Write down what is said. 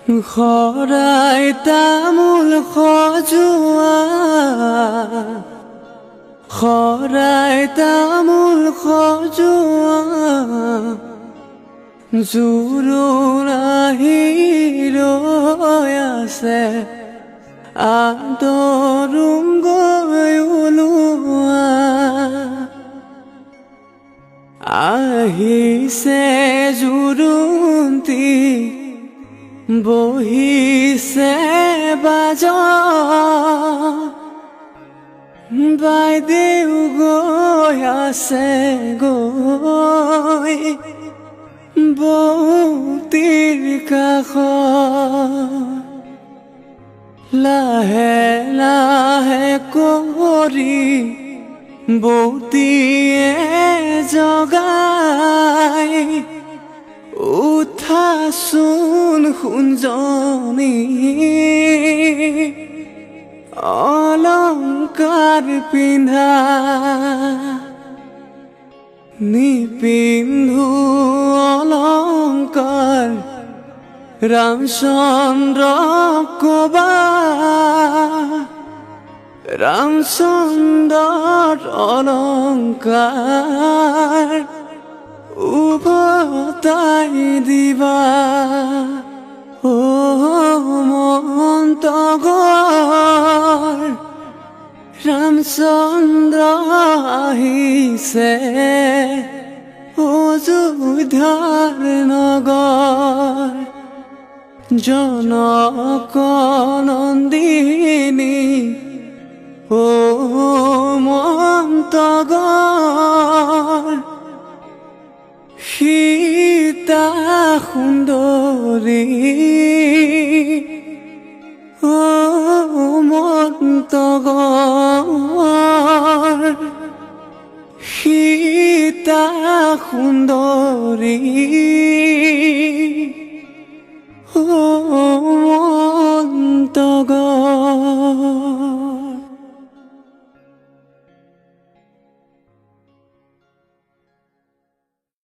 খৰাই তামোল খজোৱা খৰাই তামোল খজোৱা জোৰোণ আহি ৰৈ আছে আদৰুম গৈ ওলোৱা আহিছে জোৰোণটি বহিছে বাজা বাইদেউ গৈ আছে গৈ বৌতিৰ কাষত লাহে লাহে কৰি বৌতিয়ে জগাই উঠাচোন সোণজনী অলংকাৰ পিন্ধা নিপিন্ধো অলংকাৰ ৰামচন্দ্ৰ কবা ৰামচন্দ্ৰৰ অলংকাৰ উভতাই দিবা ও মন্তগৰ ৰামচন্দ্ৰ আহিছে অযোধ্যাৰ নগৰ জনক নন্দিনী ও মন্তগৰ সীতা সুন্দৰী ও মন্তগৰ সীতা সুন্দৰী ও